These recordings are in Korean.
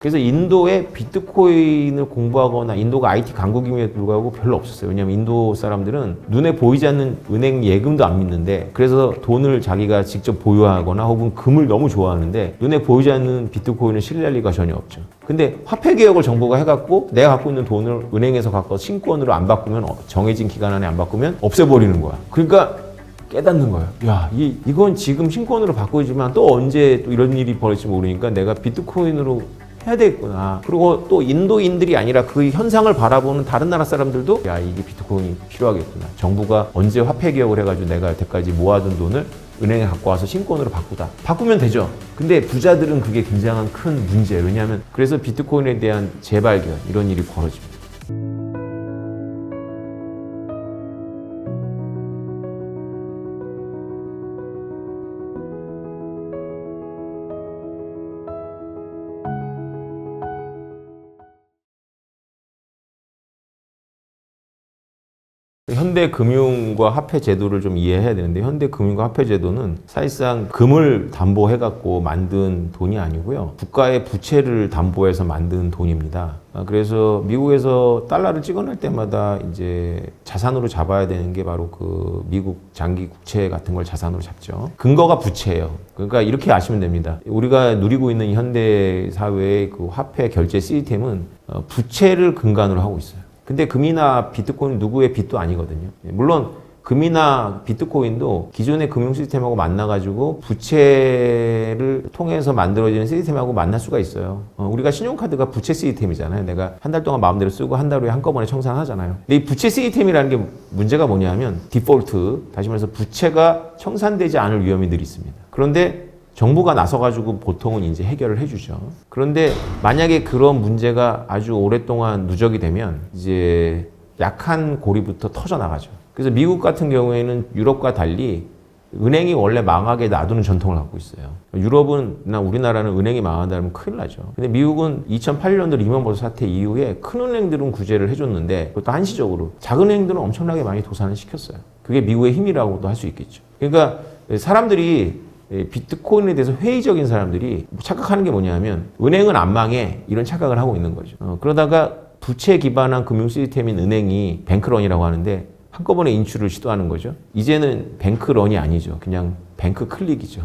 그래서 인도에 비트코인을 공부하거나 인도가 IT 강국임에도 불구하고 별로 없었어요. 왜냐하면 인도 사람들은 눈에 보이지 않는 은행 예금도 안 믿는데, 그래서 돈을 자기가 직접 보유하거나 혹은 금을 너무 좋아하는데 눈에 보이지 않는 비트코인을 신뢰할 리가 전혀 없죠. 근데 화폐 개혁을 정부가 해갖고 내가 갖고 있는 돈을 은행에서 갖고 신권으로 안 바꾸면, 정해진 기간 안에 안 바꾸면 없애버리는 거야. 그러니까 깨닫는 거예요. 야, 이건 지금 신권으로 바꾸지만 또 언제 또 이런 일이 벌어질지 모르니까 내가 비트코인으로 해야 되겠구나. 그리고 또 인도인들이 아니라 그 현상을 바라보는 다른 나라 사람들도 야, 이게 비트코인이 필요하겠구나. 정부가 언제 화폐 개혁을 해가지고 내가 여태까지 모아둔 돈을 은행에 갖고 와서 신권으로 바꾸다. 바꾸면 되죠. 근데 부자들은 그게 굉장한 큰 문제예요. 왜냐하면 그래서 비트코인에 대한 재발견, 이런 일이 벌어집니다. 현대 금융과 화폐 제도를 좀 이해해야 되는데, 현대 금융과 화폐 제도는 사실상 금을 담보해갖고 만든 돈이 아니고요. 국가의 부채를 담보해서 만든 돈입니다. 그래서 미국에서 달러를 찍어낼 때마다 이제 자산으로 잡아야 되는 게 바로 그 미국 장기 국채 같은 걸 자산으로 잡죠. 근거가 부채예요. 그러니까 이렇게 아시면 됩니다. 우리가 누리고 있는 현대 사회의 그 화폐 결제 시스템은 부채를 근간으로 하고 있어요. 근데 금이나 비트코인 누구의 빚도 아니거든요. 물론 금이나 비트코인도 기존의 금융 시스템하고 만나가지고 부채를 통해서 만들어지는 시스템하고 만날 수가 있어요. 우리가 신용카드가 부채 시스템이잖아요. 내가 한 달 동안 마음대로 쓰고 한 달 후에 한꺼번에 청산하잖아요. 근데 이 부채 시스템이라는 게 문제가 뭐냐면 디폴트, 다시 말해서 부채가 청산되지 않을 위험이 늘 있습니다. 그런데 정부가 나서가지고 보통은 이제 해결을 해주죠. 그런데 만약에 그런 문제가 아주 오랫동안 누적이 되면 이제 약한 고리부터 터져나가죠. 그래서 미국 같은 경우에는 유럽과 달리 은행이 원래 망하게 놔두는 전통을 갖고 있어요. 유럽은, 우리나라는 은행이 망한다면 큰일 나죠. 근데 미국은 2008년도 리먼버스 사태 이후에 큰 은행들은 구제를 해줬는데, 그것도 한시적으로 작은 은행들은 엄청나게 많이 도산을 시켰어요. 그게 미국의 힘이라고도 할 수 있겠죠. 그러니까 사람들이 비트코인에 대해서 회의적인 사람들이 착각하는 게 뭐냐면 은행은 안 망해, 이런 착각을 하고 있는 거죠. 그러다가 부채 기반한 금융 시스템인 은행이 뱅크런이라고 하는데 한꺼번에 인출을 시도하는 거죠. 이제는 뱅크런이 아니죠. 그냥 뱅크 클릭이죠.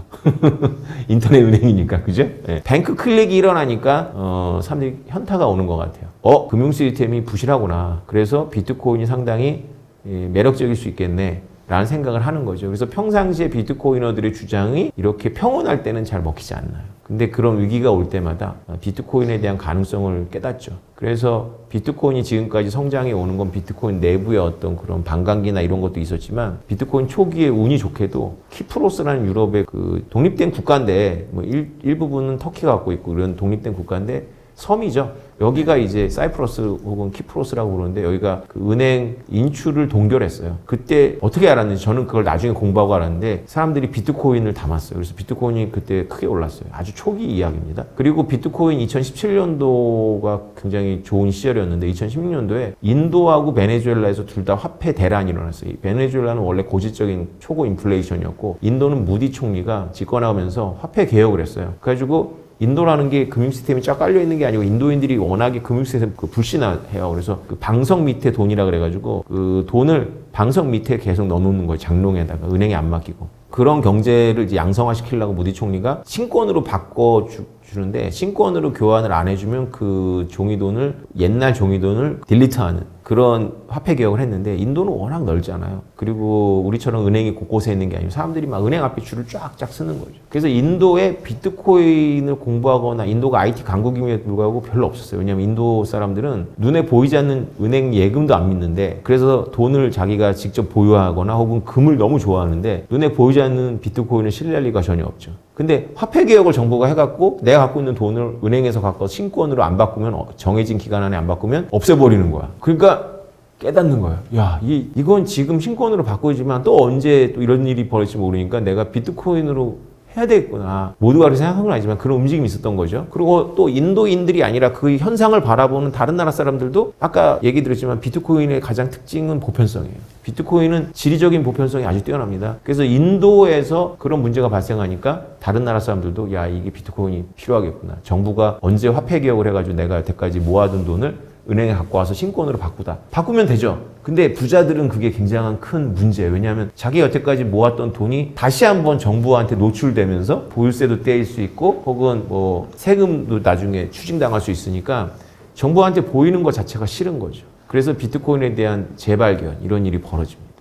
인터넷 은행이니까, 그죠? 네. 뱅크 클릭이 일어나니까 사람들이 현타가 오는 것 같아요. 금융 시스템이 부실하구나. 그래서 비트코인이 상당히 매력적일 수 있겠네 라는 생각을 하는 거죠. 그래서 평상시에 비트코이너들의 주장이 이렇게 평온할 때는 잘 먹히지 않나요? 근데 그런 위기가 올 때마다 비트코인에 대한 가능성을 깨닫죠. 그래서 비트코인이 지금까지 성장해 오는 건 비트코인 내부의 어떤 그런 반감기나 이런 것도 있었지만, 비트코인 초기에 운이 좋게도 키프로스라는 유럽의 그 독립된 국가인데, 뭐 일부분은 터키가 갖고 있고 이런 독립된 국가인데 섬이죠. 여기가 이제 사이프러스 혹은 키프로스라고 부르는데, 여기가 그 은행 인출을 동결했어요. 그때 어떻게 알았는지 저는 그걸 나중에 공부하고 알았는데, 사람들이 비트코인을 담았어요. 그래서 비트코인이 그때 크게 올랐어요. 아주 초기 이야기입니다. 그리고 비트코인 2017년도가 굉장히 좋은 시절이었는데, 2016년도에 인도하고 베네수엘라에서 둘 다 화폐 대란이 일어났어요. 베네수엘라는 원래 고질적인 초고 인플레이션이었고, 인도는 무디 총리가 집권하면서 화폐 개혁을 했어요. 그래가지고 인도라는 게 금융 시스템이 쫙 깔려 있는 게 아니고, 인도인들이 워낙에 금융 시스템 불신해요. 그래서 그 방석 밑에 돈이라 그래가지고 그 돈을 방석 밑에 계속 넣어놓는 거예요. 장롱에다가, 은행에 안 맡기고. 그런 경제를 이제 양성화시키려고 무디 총리가 신권으로 바꿔주는데, 신권으로 교환을 안 해주면 그 종이돈을, 옛날 종이돈을 딜리트하는 그런 화폐 개혁을 했는데, 인도는 워낙 넓잖아요. 그리고 우리처럼 은행이 곳곳에 있는 게 아니고 사람들이 막 은행 앞에 줄을 쫙쫙 쓰는 거죠. 그래서 인도에 비트코인을 공부하거나 인도가 IT 강국임에도 불구하고 별로 없었어요. 왜냐하면 인도 사람들은 눈에 보이지 않는 은행 예금도 안 믿는데, 그래서 돈을 자기가 직접 보유하거나 혹은 금을 너무 좋아하는데 눈에 보이지 않는 비트코인을 신뢰할 리가 전혀 없죠. 근데 화폐 개혁을 정부가 해갖고 내가 갖고 있는 돈을 은행에서 갖고 신권으로 안 바꾸면, 정해진 기간 안에 안 바꾸면 없애버리는 거야. 그러니까 깨닫는 거예요. 야, 이건 지금 신권으로 바꾸지만 또 언제 또 이런 일이 벌어질지 모르니까 내가 비트코인으로 해야 되겠구나. 모두가 그렇게 생각한 건 아니지만 그런 움직임이 있었던 거죠. 그리고 또 인도인들이 아니라 그 현상을 바라보는 다른 나라 사람들도 아까 얘기 드렸지만 비트코인의 가장 특징은 보편성이에요. 비트코인은 지리적인 보편성이 아주 뛰어납니다. 그래서 인도에서 그런 문제가 발생하니까 다른 나라 사람들도 야, 이게 비트코인이 필요하겠구나. 정부가 언제 화폐 개혁을 해가지고 내가 여태까지 모아둔 돈을 은행에 갖고 와서 신권으로 바꾸다. 바꾸면 되죠. 근데 부자들은 그게 굉장한 큰 문제예요. 왜냐하면 자기 여태까지 모았던 돈이 다시 한번 정부한테 노출되면서 보유세도 떼일 수 있고 혹은 뭐 세금도 나중에 추징당할 수 있으니까 정부한테 보이는 것 자체가 싫은 거죠. 그래서 비트코인에 대한 재발견 이런 일이 벌어집니다.